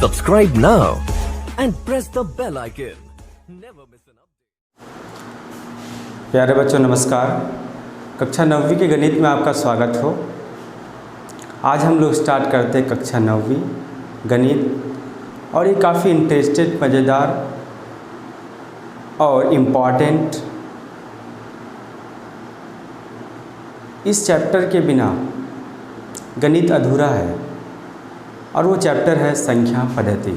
Subscribe now and press the bell icon. Never miss an update. प्यारे बच्चों नमस्कार। कक्षा 9वीं के गणित में आपका स्वागत हो। आज हम लोग स्टार्ट करते हैं कक्षा 9वीं गणित, और ये काफ़ी इंटरेस्टेड, मज़ेदार और इम्पॉर्टेंट। इस चैप्टर के बिना गणित अधूरा है, और वो चैप्टर है संख्या पद्धति।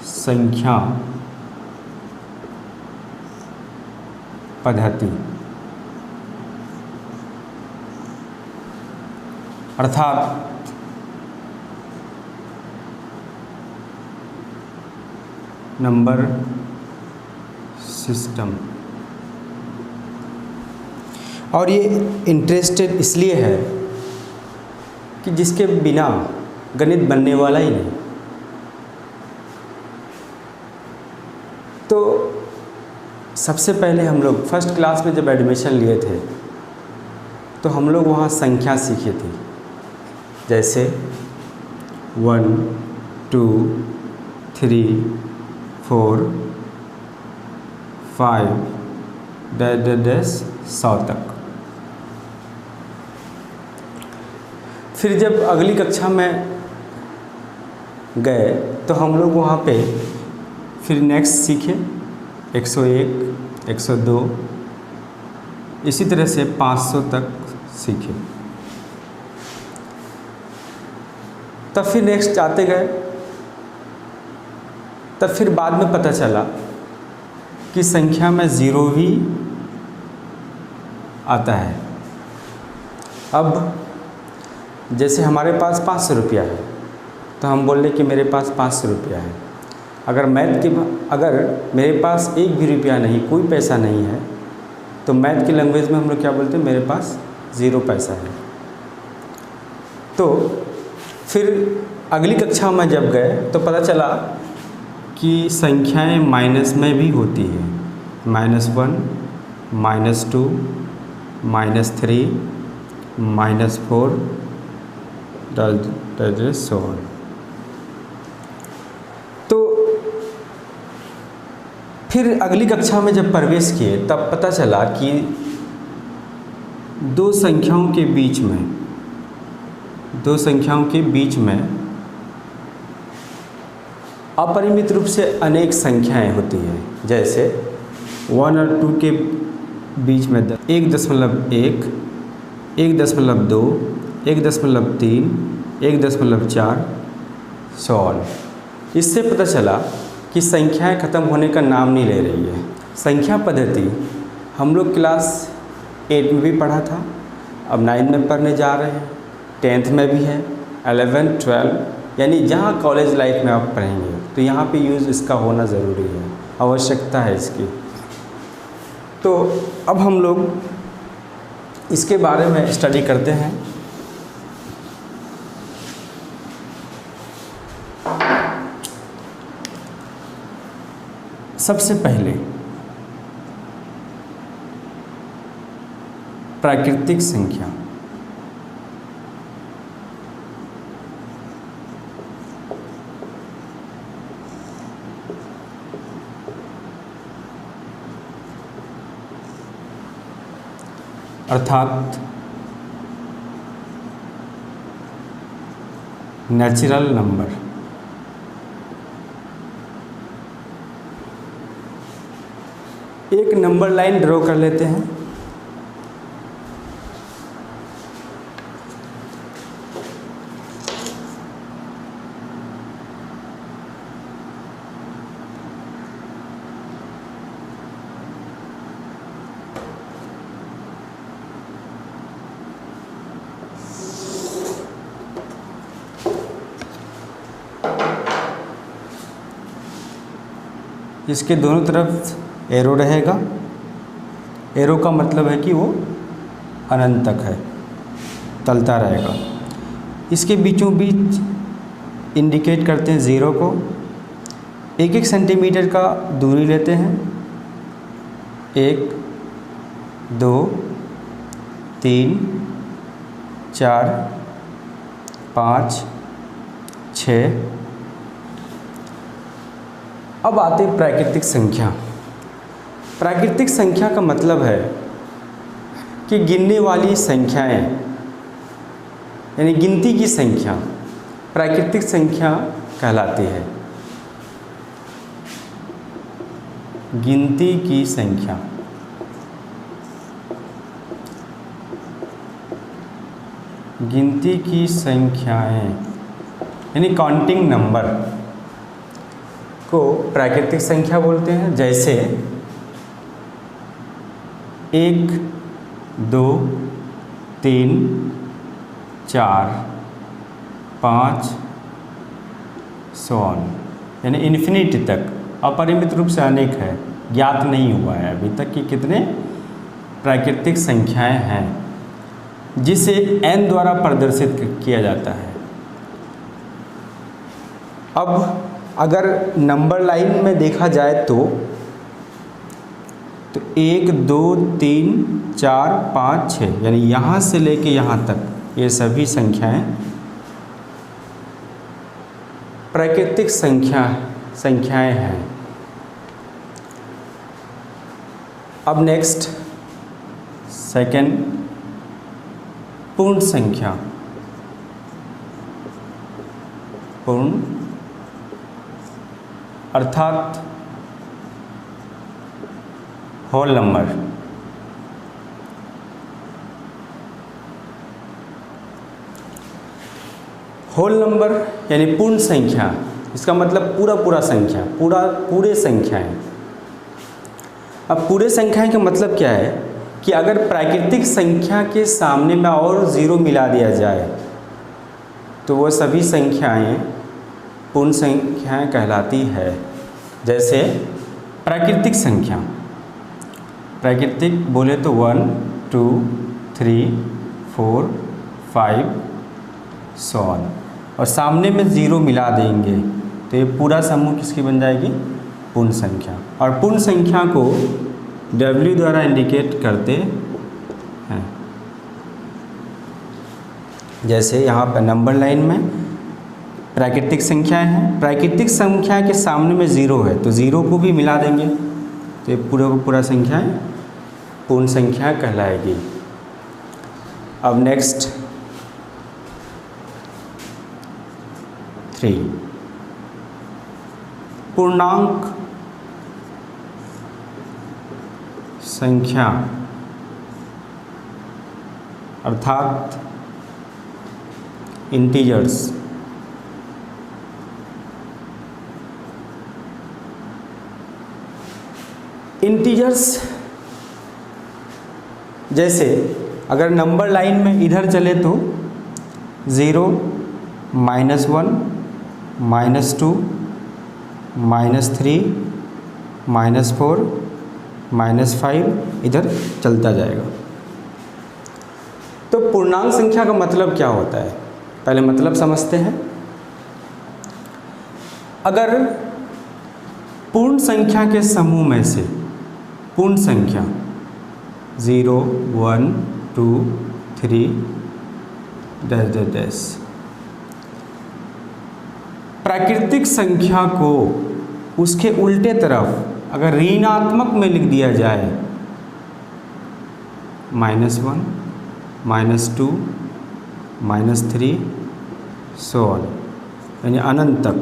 संख्या पद्धति अर्थात नंबर सिस्टम। और ये इंटरेस्टेड इसलिए है कि जिसके बिना गणित बनने वाला ही नहीं। तो सबसे पहले हम लोग फर्स्ट क्लास में जब एडमिशन लिए थे तो हम लोग वहाँ संख्या सीखे थे, जैसे 1 2 3 4 5 100 तक। फिर जब अगली कक्षा में गए तो हम लोग वहाँ पे फिर नेक्स्ट सीखे 101 102, इसी तरह से 500 तक सीखे। तब फिर नेक्स्ट आते गए, तब फिर बाद में पता चला कि संख्या में ज़ीरो भी आता है। अब जैसे हमारे पास 500 रुपया है तो हम बोल रहे कि मेरे पास 500 रुपया है। अगर अगर मेरे पास एक भी रुपया नहीं, कोई पैसा नहीं है, तो मैथ की लैंग्वेज में हम लोग क्या बोलते हैं, मेरे पास 0 पैसा है। तो फिर अगली कक्षा में जब गए तो पता चला कि संख्याएं माइनस में भी होती है, -1 -2 -3 -4 so on। तो फिर अगली कक्षा में जब प्रवेश किए तब पता चला कि दो संख्याओं के बीच में अपरिमित रूप से अनेक संख्याएं होती हैं। जैसे 1 और 2 के बीच में 1.1 1.2 1.3 1.4 so on। इससे पता चला कि संख्याएं ख़त्म होने का नाम नहीं ले रही है। संख्या पद्धति हम लोग क्लास 8 में भी पढ़ा था, अब 9 में पढ़ने जा रहे हैं, 10th में भी है, 11 12, यानी जहाँ कॉलेज लाइफ में आप पढ़ेंगे तो यहाँ पे यूज़ इसका होना ज़रूरी है, आवश्यकता है इसकी। तो अब हम लोग इसके बारे में स्टडी करते हैं। सबसे पहले प्राकृतिक संख्या। अर्थात नेचुरल नंबर। एक नंबर लाइन ड्रॉ कर लेते हैं। इसके दोनों तरफ एरो रहेगा। एरो का मतलब है कि वो अनंत तक है, चलता रहेगा। इसके बीचों बीच इंडिकेट करते हैं 0 को। 1-1 सेंटीमीटर का दूरी लेते हैं। 1 2 3 4 5, 6। अब आते प्राकृतिक संख्या। प्राकृतिक संख्या का मतलब है कि गिनने वाली संख्याएं, यानी गिनती की संख्या प्राकृतिक संख्या कहलाती है। गिनती की संख्या, गिनती की संख्याएं यानी काउंटिंग नंबर को प्राकृतिक संख्या बोलते हैं। जैसे 1, 2, 3, 4, 5 सो ऑन, यानी इन्फिनिटी तक, अपरिमित रूप से अनेक है, ज्ञात नहीं हुआ है अभी तक कि कितने प्राकृतिक संख्याएं हैं, जिसे n द्वारा प्रदर्शित किया जाता है। अब अगर नंबर लाइन में देखा जाए तो 1, 2, 3, 4, 5, 6, यानी यहाँ से लेके यहाँ तक ये सभी संख्याएं प्राकृतिक संख्याएं हैं। अब नेक्स्ट सेकंड, पूर्ण संख्या। पूर्ण अर्थात होल नंबर। होल नंबर यानी पूर्ण संख्या, इसका मतलब पूरा संख्या, पूरे संख्याएं। अब पूरे संख्याएं का मतलब क्या है कि अगर प्राकृतिक संख्या के सामने में और ज़ीरो मिला दिया जाए तो वो सभी संख्याएं पूर्ण संख्याएं कहलाती है। जैसे प्राकृतिक संख्या, प्राकृतिक बोले तो 1, 2, 3, 4, 5 सो ऑन, और सामने में ज़ीरो मिला देंगे तो ये पूरा समूह किसकी बन जाएगी? पूर्ण संख्या। और पूर्ण संख्या को W द्वारा इंडिकेट करते हैं। जैसे यहाँ पर नंबर लाइन में प्राकृतिक संख्याएं हैं, प्राकृतिक संख्या के सामने में ज़ीरो है तो ज़ीरो को भी मिला देंगे तो ये पूरा संख्याएं पूर्ण संख्या कहलाएगी। अब नेक्स्ट 3, पूर्णांक संख्या अर्थात इंटीजर्स। इंटीजर्स जैसे अगर नंबर लाइन में इधर चले तो 0, -1, -2, -3, -4, -5 इधर चलता जाएगा। तो पूर्णांक संख्या का मतलब क्या होता है, पहले मतलब समझते हैं। अगर पूर्ण संख्या के समूह में से पूर्ण संख्या 0, 1, 2, 3 डैश प्राकृतिक संख्या को उसके उल्टे तरफ अगर ऋणात्मक में लिख दिया जाए, -1, -2, -3 सो ऑन, यानी अनंत तक,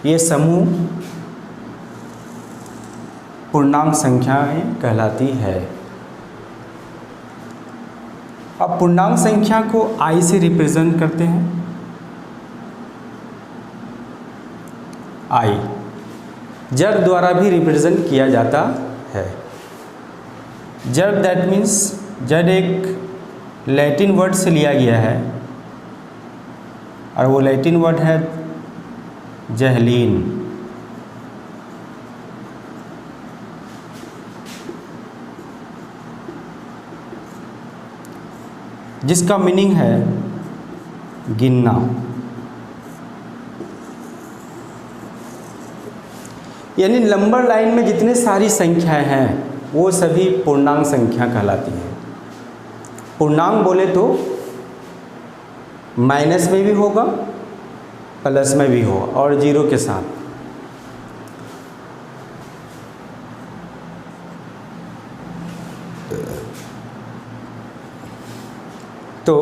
ये समूह पूर्णांक संख्याएं कहलाती है। अब पूर्णांक संख्या को I से रिप्रेजेंट करते हैं। I जड़ द्वारा भी रिप्रेजेंट किया जाता है। जड़ दैट मीन्स जड़ एक लैटिन वर्ड से लिया गया है और वो लैटिन वर्ड है जहलीन। जिसका मीनिंग है गिनना। यानी नंबर लाइन में जितने सारी संख्याएं हैं वो सभी पूर्णांक संख्या कहलाती हैं। पूर्णांक बोले तो माइनस में भी होगा, प्लस में भी होगा और जीरो के साथ। तो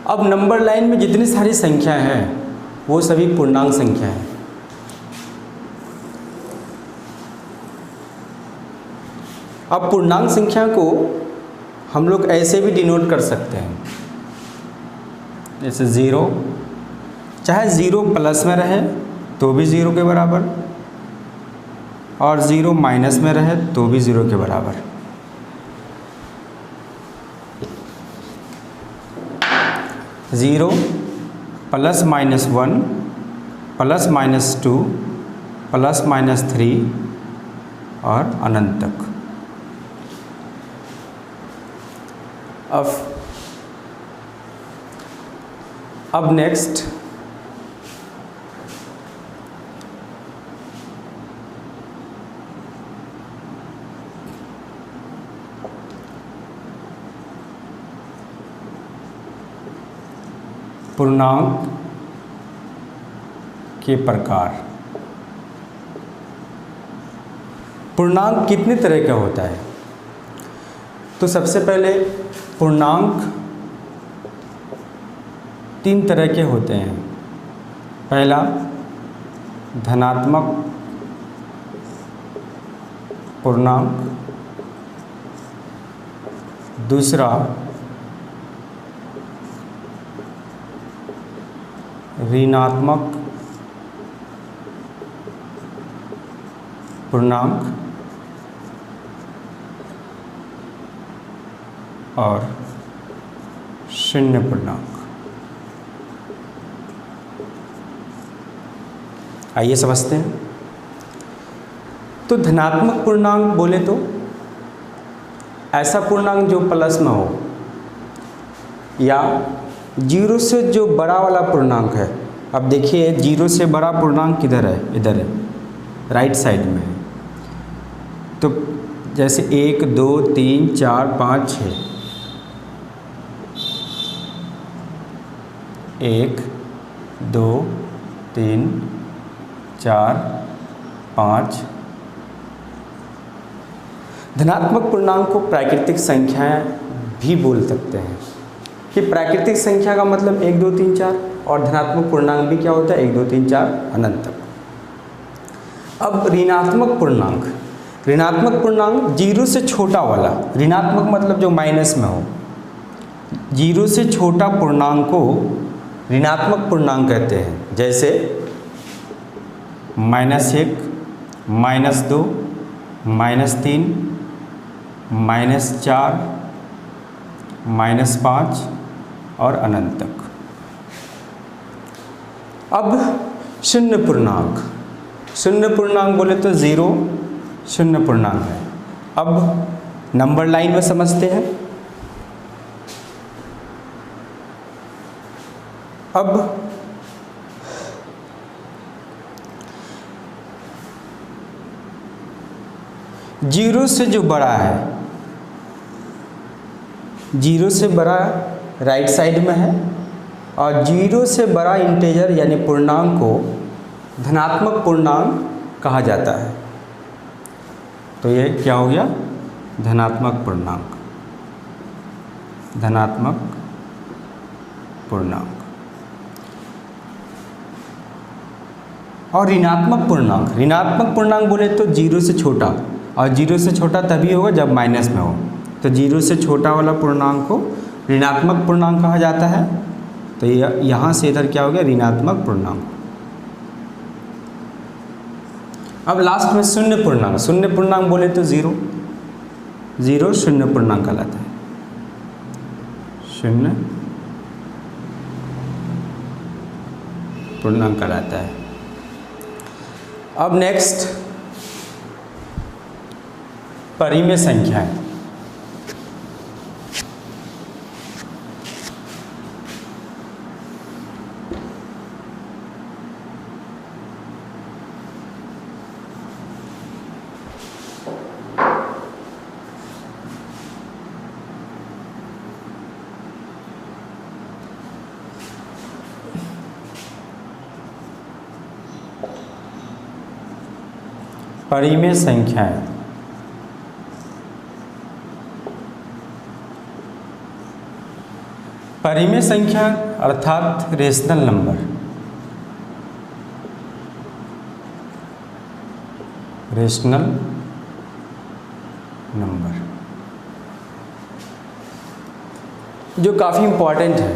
अब नंबर लाइन में जितनी सारी संख्याएं हैं वो सभी पूर्णांक संख्या हैं। अब पूर्णांक संख्या को हम लोग ऐसे भी डिनोट कर सकते हैं, जैसे ज़ीरो, चाहे ज़ीरो प्लस में रहे तो भी ज़ीरो के बराबर, और ज़ीरो माइनस में रहे तो भी ज़ीरो के बराबर। Zero plus minus one plus minus two plus minus three और अनंत तक। अब नेक्स्ट पूर्णांक के प्रकार। पूर्णांक कितने तरह का होता है? तो सबसे पहले पूर्णांक तीन तरह के होते हैं। पहला धनात्मक पूर्णांक, दूसरा ऋणात्मक पूर्णांक और शून्य पूर्णांक। आइए समझते हैं। तो धनात्मक पूर्णांक बोले तो ऐसा पूर्णांक जो प्लस में हो, या जीरो से जो बड़ा वाला पूर्णांक है। अब देखिए जीरो से बड़ा पूर्णांक किधर है? इधर है, राइट साइड में है। तो जैसे 1 2 3 4 5 6, 1 2 3 4 5। धनात्मक पूर्णांक को प्राकृतिक संख्याएं भी बोल सकते हैं कि प्राकृतिक संख्या का मतलब 1 2 3 4, और धनात्मक पूर्णांक भी क्या होता है? 1 2 3 4 अनंत तक। अब ऋणात्मक पूर्णांक, ऋणात्मक पूर्णांक जीरो से छोटा वाला, ऋणात्मक मतलब जो माइनस में हो, जीरो से छोटा पूर्णांक को ऋणात्मक पूर्णांक कहते हैं। जैसे -1 -2 -3 -4 -5 और अनंत तक। अब शून्य पूर्णांक, शून्य पूर्णांक बोले तो ज़ीरो शून्य पूर्णांक है। अब नंबर लाइन में समझते हैं। अब जीरो से जो बड़ा है, जीरो से बड़ा राइट साइड में है, और जीरो से बड़ा इंटीजर यानी पूर्णांक को धनात्मक पूर्णांक कहा जाता है। तो ये क्या हो गया? धनात्मक पूर्णांक, धनात्मक पूर्णांक। और ऋणात्मक पूर्णांक, ऋणात्मक पूर्णांक बोले तो जीरो से छोटा, और जीरो से छोटा तभी होगा जब माइनस में हो। तो जीरो से छोटा वाला पूर्णांक को ऋणात्मक पूर्णांक कहा जाता है। तो यहाँ से इधर क्या हो गया? ऋणात्मक पूर्णांक। अब लास्ट में शून्य पूर्णांक, शून्य पूर्णांक बोले तो ज़ीरो, ज़ीरो शून्य पूर्णांक कहलाता है, शून्य पूर्णांक कहलाता है। अब नेक्स्ट परिमेय संख्याएं। परिमेय संख्याएं। परिमेय संख्या अर्थात रेशनल नंबर। रेशनल नंबर जो काफ़ी इम्पॉर्टेंट है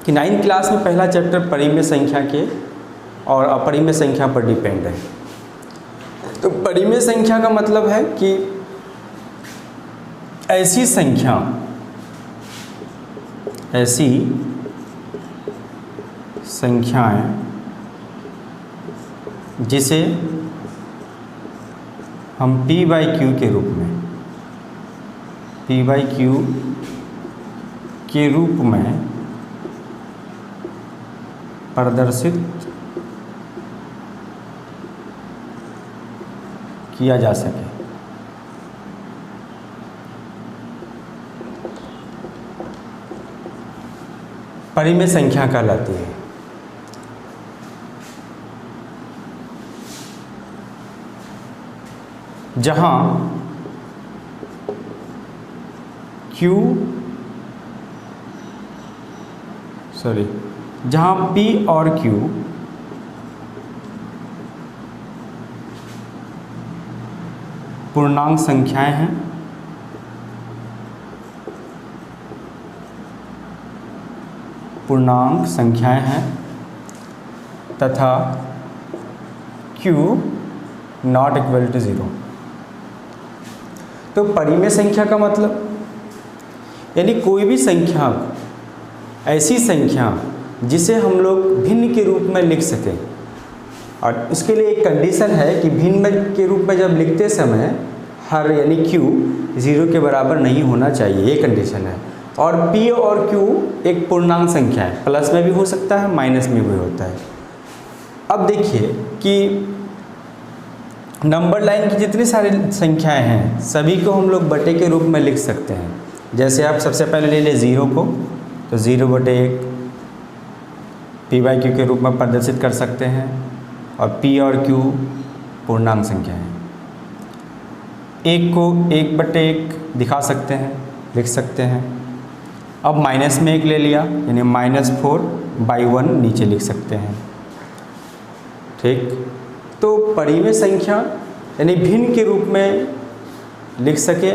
कि 9th क्लास में पहला चैप्टर परिमेय संख्या के और अपरिमेय संख्या पर डिपेंड है। तो परिमेय संख्या का मतलब है कि ऐसी संख्याएं जिसे हम p/q के रूप में प्रदर्शित किया जा सके। परिमेय संख्या कहलाती है। जहां p और q पूर्णांक संख्याएं हैं तथा q नॉट इक्वल टू 0। तो परिमेय संख्या का मतलब यानी कोई भी संख्या, ऐसी संख्या जिसे हम लोग भिन्न के रूप में लिख सकें। और इसके लिए एक कंडीशन है कि भिन्न के रूप में जब लिखते समय हर यानी q 0 के बराबर नहीं होना चाहिए, ये कंडीशन है। और p और q एक पूर्णांक संख्या है, प्लस में भी हो सकता है, माइनस में भी होता है। अब देखिए कि नंबर लाइन की जितनी सारी संख्याएं हैं सभी को हम लोग बटे के रूप में लिख सकते हैं। जैसे आप सबसे पहले ले लें 0 को, तो 0/1 p/q के रूप में प्रदर्शित कर सकते हैं। और p और q पूर्णांक संख्या है। 1 को 1/1 दिखा सकते हैं, लिख सकते हैं। अब माइनस में 1 ले लिया यानी -4/1 नीचे लिख सकते हैं। ठीक, तो परिमेय संख्या यानी भिन्न के रूप में लिख सके,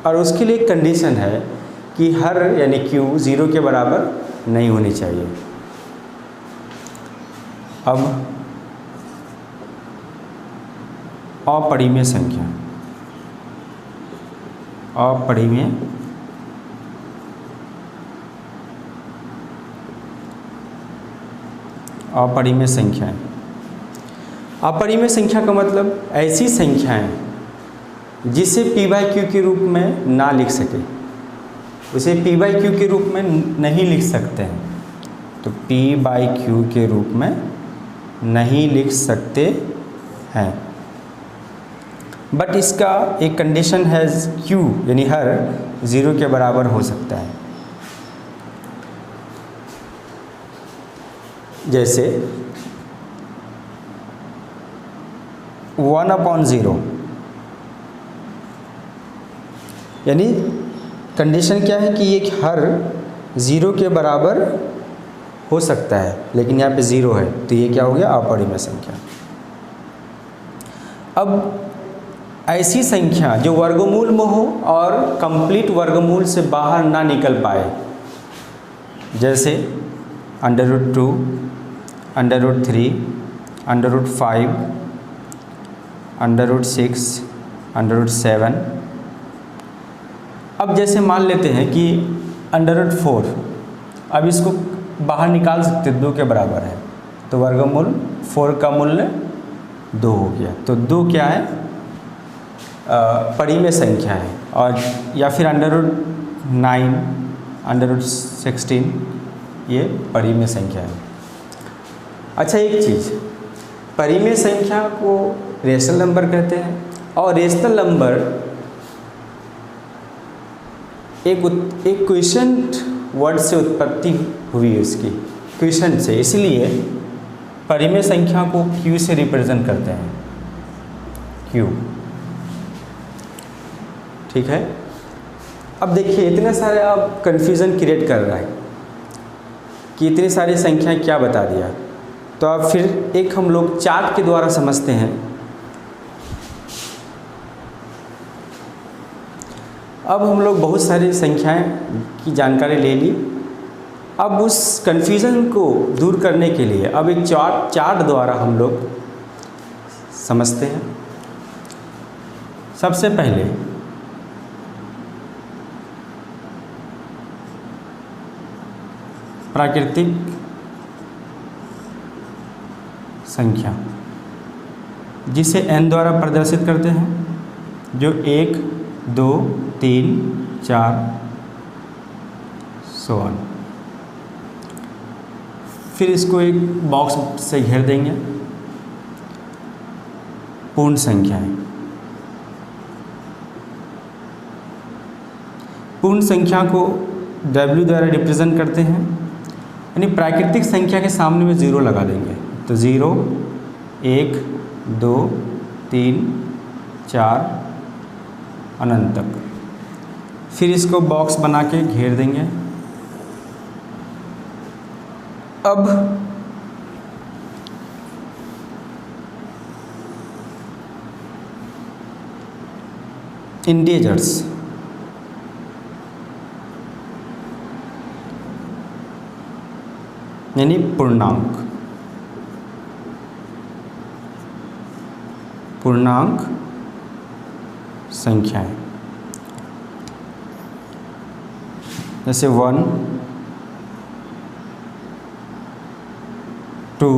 और उसके लिए एक कंडीशन है कि हर यानी q 0 के बराबर नहीं होनी चाहिए। अब अपरिमेय संख्या, अपरिमेय संख्याएं। अपरिमेय संख्या का मतलब ऐसी संख्याएं जिसे p/q के रूप में ना लिख सके, उसे p/q के रूप में नहीं लिख सकते हैं। तो p/q के रूप में नहीं लिख सकते हैं, बट इसका एक कंडीशन है q यानी हर 0 के बराबर हो सकता है। जैसे 1/0 यानी कंडीशन क्या है कि ये हर 0 के बराबर हो सकता है, लेकिन यहाँ पे 0 है, तो ये क्या हो गया? अपरिमेय संख्या। अब ऐसी संख्या जो वर्गमूल में हो और कंप्लीट वर्गमूल से बाहर ना निकल पाए, जैसे √2, √3, √5, √6, √7। अब जैसे मान लेते हैं कि √4, अब इसको बाहर निकाल सकते 2 के बराबर है, तो वर्गमूल 4 का मूल्य 2 हो गया। तो 2 क्या है? परिमेय संख्या है। और या फिर √9, √16 ये परिमेय संख्या है। अच्छा, एक चीज़, परिमेय संख्या को रेशनल नंबर कहते हैं, और रेशनल नंबर एक क्वेश्चन वर्ड से उत्पत्ति हुई है, इसकी क्वेश्चन से, इसलिए परिमेय संख्या को q से रिप्रेजेंट करते हैं। क्यू। ठीक है, अब देखिए इतने सारे अब कन्फ्यूज़न क्रिएट कर रहा है कि इतनी सारी संख्याएं क्या बता दिया। तो अब फिर एक हम लोग चार्ट के द्वारा समझते हैं। अब हम लोग बहुत सारी संख्याएं की जानकारी ले ली। अब उस कन्फ्यूज़न को दूर करने के लिए अब एक चार्ट द्वारा हम लोग समझते हैं। सबसे पहले प्राकृतिक संख्या जिसे n द्वारा प्रदर्शित करते हैं, जो 1, 2, 3, 4 सो ऑन। फिर इसको एक बॉक्स से घेर देंगे। पूर्ण संख्याएं, पूर्ण संख्या को W द्वारा रिप्रेजेंट करते हैं, यानी प्राकृतिक संख्या के सामने में 0 लगा देंगे। तो 0, 1, 2, 3, 4 अनंत तक। फिर इसको बॉक्स बना के घेर देंगे। अब इंटीजर्स, यानी पूर्णांक, पूर्णांक संख्याएं, जैसे 1, 2,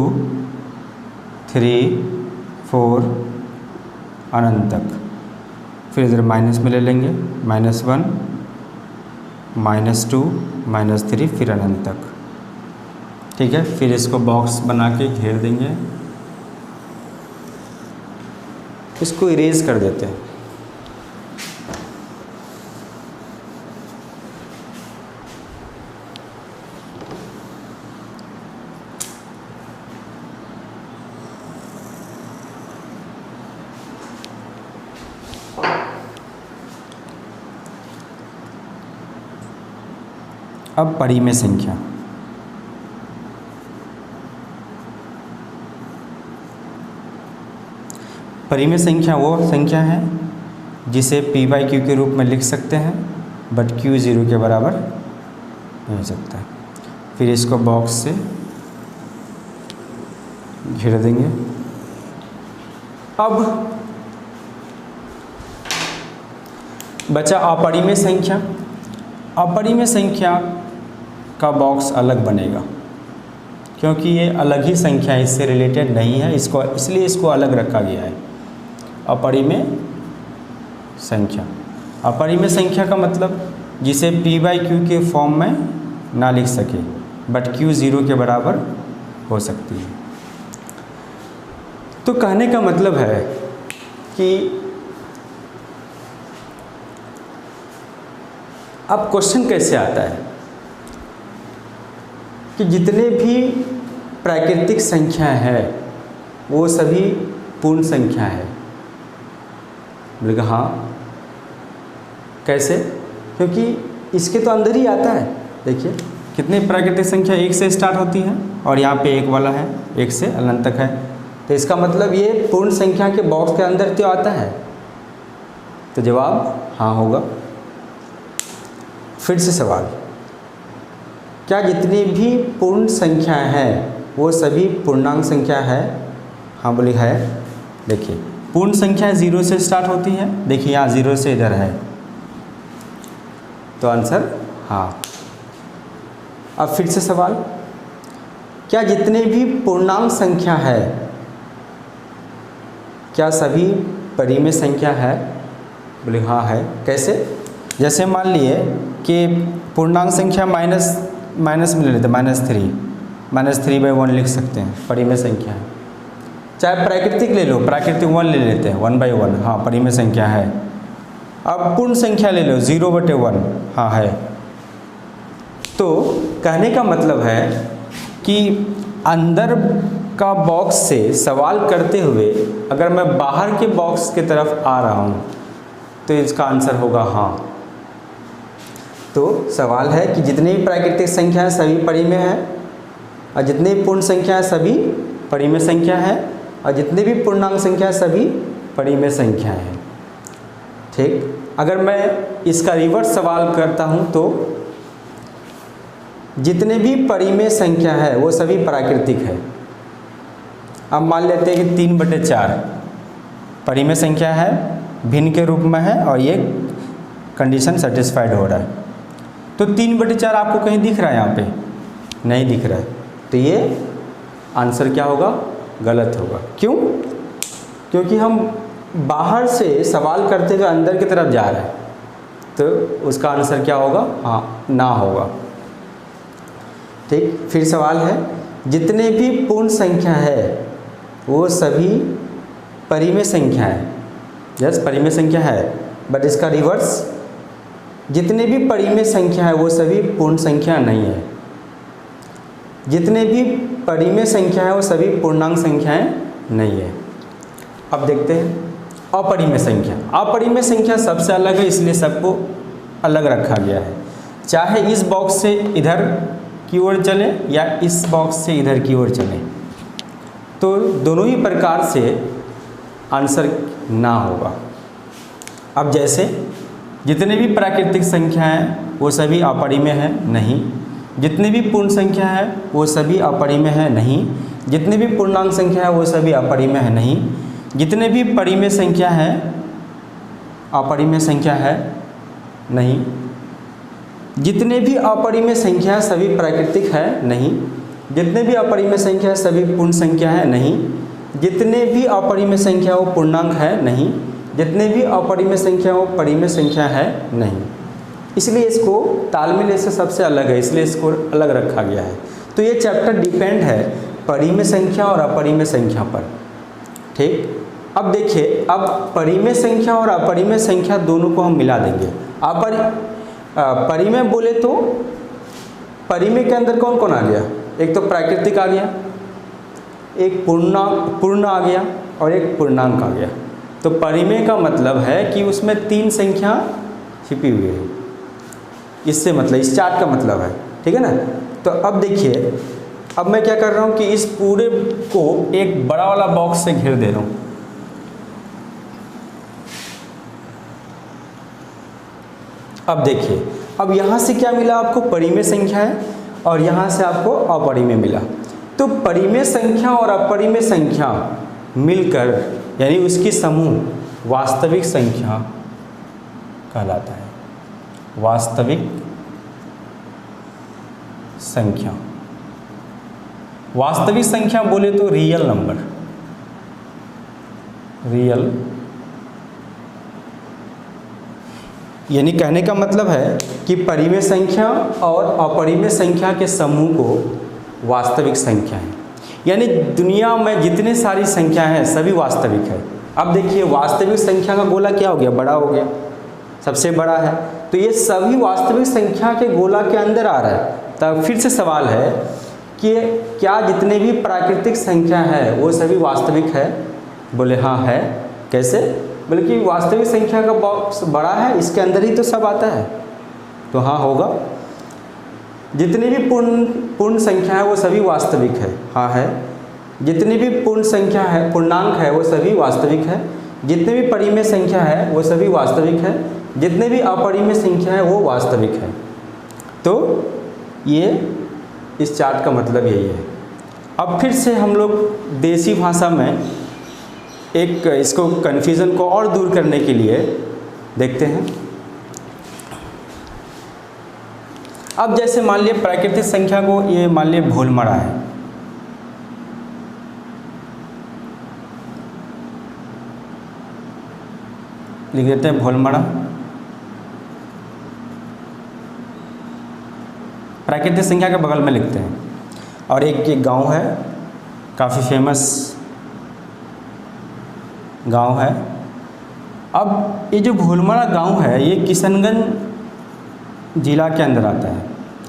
3, 4 अनंत तक। फिर इधर माइनस में ले लेंगे, -1, -2, -3 फिर अनंत तक। ठीक है, फिर इसको बॉक्स बना के घेर देंगे। इसको इरेज कर देते हैं। अब परिमेय संख्या, परिमेय संख्या वो संख्या है जिसे p/q के रूप में लिख सकते हैं, बट q 0 के बराबर नहीं हो सकता। फिर इसको बॉक्स से घेर देंगे। अब बचा अपरिमेय संख्या। अपरिमेय संख्या का बॉक्स अलग बनेगा, क्योंकि ये अलग ही संख्या इससे रिलेटेड नहीं है, इसको इसलिए इसको अलग रखा गया है। अपरिमेय संख्या, अपरिमेय संख्या का मतलब जिसे p/q के फॉर्म में ना लिख सके, बट q 0 के बराबर हो सकती है। तो कहने का मतलब है कि अब क्वेश्चन कैसे आता है कि जितने भी प्राकृतिक संख्या है वो सभी पूर्ण संख्या है। बोले कि हाँ, कैसे? क्योंकि इसके तो अंदर ही आता है। देखिए कितनी प्राकृतिक संख्या 1 से स्टार्ट होती है और यहाँ पे 1 वाला है, 1 से अनंत तक है। तो इसका मतलब ये पूर्ण संख्या के बॉक्स के अंदर तो आता है। तो जवाब हाँ होगा। फिर से सवाल, क्या जितनी भी पूर्ण संख्या है वो सभी पूर्णांक संख्या है? हाँ बोली है। देखिए पूर्ण संख्या 0 से स्टार्ट होती है। देखिए यहाँ 0 से इधर है, तो आंसर हाँ। अब फिर से सवाल, क्या जितने भी पूर्णांक संख्या है क्या सभी परिमेय संख्या है? बोले हाँ है। कैसे? जैसे मान लिए कि पूर्णांक संख्या माइनस में ले लेते हैं, -3/1 लिख सकते हैं, परिमेय संख्या है। चाहे प्राकृतिक ले लो, प्राकृतिक 1 ले लेते हैं, 1/1 हाँ परिमेय संख्या है। अब पूर्ण संख्या ले लो 0/1 हाँ है। तो कहने का मतलब है कि अंदर का बॉक्स से सवाल करते हुए अगर मैं बाहर के बॉक्स की तरफ आ रहा हूँ तो इसका आंसर होगा हाँ। तो सवाल है कि जितनी भी प्राकृतिक संख्याएं सभी परिमेय हैं, और जितनी भी पूर्ण संख्याएं सभी परिमेय संख्या है, और जितनी भी पूर्णांक संख्या सभी परिमेय संख्याएं हैं। ठीक, अगर मैं इसका रिवर्स सवाल करता हूँ तो जितने भी परिमेय संख्या है वो सभी प्राकृतिक है। अब मान लेते हैं कि 3/4 परिमेय संख्या है, भिन्न के रूप में है, और ये कंडीशन सेटिस्फाइड हो रहा है। तो 3/4 आपको कहीं दिख रहा है? यहाँ पे नहीं दिख रहा है, तो ये आंसर क्या होगा? गलत होगा। क्यों? क्योंकि हम बाहर से सवाल करते हुए अंदर की तरफ जा रहे हैं, तो उसका आंसर क्या होगा? हाँ, ना होगा। ठीक, फिर सवाल है जितने भी पूर्ण संख्या है वो सभी परिमेय संख्या है। यस, परिमेय संख्या है, बट इसका रिवर्स, जितने भी परिमेय संख्या है वो सभी पूर्ण संख्या नहीं है। जितने भी परिमेय संख्या है वो सभी पूर्णांक संख्याएं नहीं है। अब देखते हैं अपरिमेय संख्या। अपरिमेय संख्या सबसे अलग है, इसलिए सबको अलग रखा गया है। चाहे इस बॉक्स से इधर की ओर चले या इस बॉक्स से इधर की ओर चले, तो दोनों ही प्रकार से आंसर ना होगा। अब जैसे जितने भी प्राकृतिक संख्या हैं वो सभी अपरिमेय हैं, नहीं। जितनी भी पूर्ण संख्या है वो सभी अपरिमेय है, नहीं। जितने भी पूर्णांक संख्या है वो सभी अपरिमेय है, नहीं। जितने भी परिमेय संख्या है अपरिमेय संख्या है, नहीं। जितने भी अपरिमेय संख्या है सभी प्राकृतिक है, नहीं। जितने भी अपरिमेय संख्या है सभी पूर्ण संख्या है, नहीं। जितने भी अपरिमेय संख्या वो पूर्णांक है, नहीं। जितने भी अपरिमेय संख्या वो परिमेय संख्या है, नहीं। इसलिए इसको तालमेल इससे सबसे अलग है, इसलिए इसको अलग रखा गया है। तो ये चैप्टर डिपेंड है परिमेय संख्या और अपरिमेय संख्या पर। ठीक, अब देखिए, अब परिमेय संख्या और अपरिमेय संख्या दोनों को हम मिला देंगे। परिमेय बोले तो परिमेय के अंदर कौन कौन आ गया? एक तो प्राकृतिक आ गया, एक पूर्ण आ गया, और एक पूर्णांक आ गया। तो परिमेय का मतलब है कि उसमें 3 संख्या छिपी हुई है। इससे मतलब इस चार्ट का मतलब है, ठीक है ना। तो अब देखिए, अब मैं क्या कर रहा हूँ कि इस पूरे को एक बड़ा वाला बॉक्स से घेर दे रहा हूँ। अब देखिए, अब यहाँ से क्या मिला आपको? परिमेय संख्या है, और यहाँ से आपको अपरिमेय मिला। तो परिमेय संख्या और अपरिमेय संख्या मिलकर यानी उसकी समूह वास्तविक संख्या कहलाता है। वास्तविक संख्या, वास्तविक संख्या बोले तो रियल नंबर, रियल, यानी कहने का मतलब है कि परिमेय संख्या और अपरिमेय संख्या के समूह को वास्तविक संख्या है। यानी दुनिया में जितने सारी संख्या हैं सभी वास्तविक है। अब देखिए, वास्तविक संख्या का गोला क्या हो गया? बड़ा हो गया, सबसे बड़ा है। तो ये सभी वास्तविक संख्या के गोला के अंदर आ रहा है। तब फिर से सवाल है कि क्या जितने भी प्राकृतिक संख्या है वो सभी वास्तविक है? बोले हाँ है। कैसे? बल्कि वास्तविक संख्या का बॉक्स बड़ा है, इसके अंदर ही तो सब आता है, तो हाँ होगा। जितनी भी पूर्ण संख्या है वो सभी वास्तविक है, हाँ है। जितनी भी पूर्ण संख्या है, पूर्णांक है, वो सभी वास्तविक है। जितने भी परिमेय संख्या है वो सभी वास्तविक है। जितने भी अपरिमेय संख्या है वो वास्तविक है। तो ये इस चार्ट का मतलब यही है। अब फिर से हम लोग देसी भाषा में एक इसको कन्फ्यूज़न को और दूर करने के लिए देखते हैं। अब जैसे मान लिया प्राकृतिक संख्या को ये मान लिया भोलमड़ा है, लिख देते हैं भोलमड़ा। प्राकृतिक संख्या के बगल में लिखते हैं। और एक गांव है, काफ़ी फेमस गांव है। अब ये जो भोलमड़ा गांव है ये किशनगंज जिला के अंदर आता है,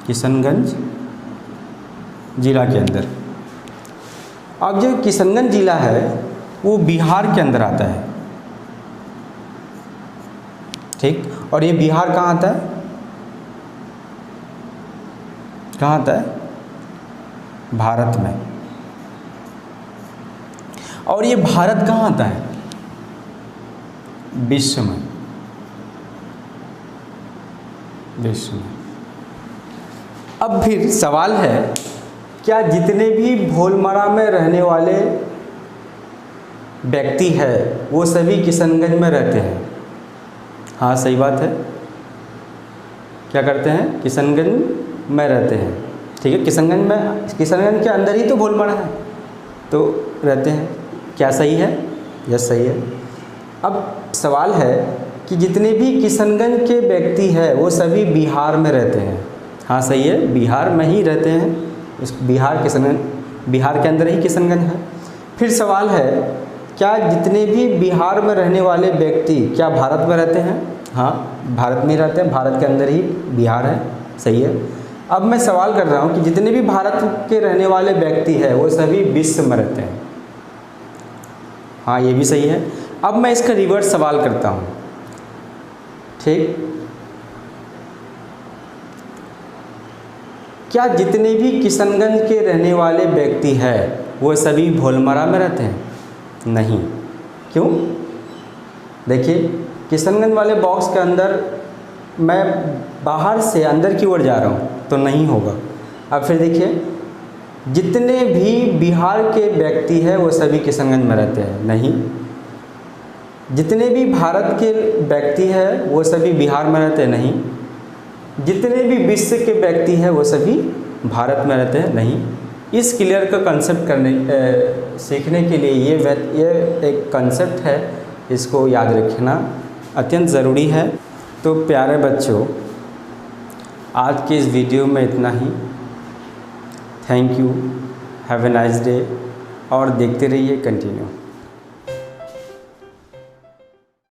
किशनगंज जिला के अंदर। अब जो किशनगंज जिला है वो बिहार के अंदर आता है, ठीक। और ये बिहार कहाँ आता है, कहाँ आता है, भारत में। और ये भारत कहाँ आता है, विश्व में, विश्व में। अब फिर सवाल है, क्या जितने भी भोलमरा में रहने वाले व्यक्ति है वो सभी किशनगंज में रहते हैं? हाँ सही बात है, क्या करते हैं, किशनगंज में रहते हैं, ठीक है। किशनगंज में, किशनगंज के अंदर ही तो भोलमरा है, तो रहते हैं। क्या सही है, यस सही है। अब सवाल है कि जितने भी किशनगंज के व्यक्ति है वो सभी बिहार में रहते हैं। हाँ सही है, बिहार में ही रहते हैं, उस बिहार, किशनगंज, बिहार के अंदर ही किशनगंज है। फिर सवाल है, क्या जितने भी बिहार में रहने वाले व्यक्ति क्या भारत में रहते हैं? हाँ भारत में ही रहते हैं, भारत के अंदर ही बिहार है, सही है। अब मैं सवाल कर रहा हूँ कि जितने भी भारत के रहने वाले व्यक्ति है वो सभी विश्व में रहते हैं। हाँ ये भी सही है। अब मैं इसका रिवर्स सवाल करता हूँ, ठीक। क्या जितने भी किशनगंज के रहने वाले व्यक्ति है वो सभी भोलमरा में रहते हैं? नहीं। क्यों? देखिए किशनगंज वाले बॉक्स के अंदर मैं बाहर से अंदर की ओर जा रहा हूँ तो नहीं होगा। अब फिर देखिए, जितने भी बिहार के व्यक्ति हैं वो सभी किशनगंज में रहते हैं, नहीं। जितने भी भारत के व्यक्ति हैं वो सभी बिहार में रहते हैं, नहीं। जितने भी विश्व के व्यक्ति हैं वो सभी भारत में रहते हैं, नहीं। इस क्लियर का कंसेप्ट सीखने के लिए ये एक कंसेप्ट है, इसको याद रखना अत्यंत ज़रूरी है। तो प्यारे बच्चों, आज के इस वीडियो में इतना ही। Thank you, have a nice day, और देखते रहिए कंटिन्यू।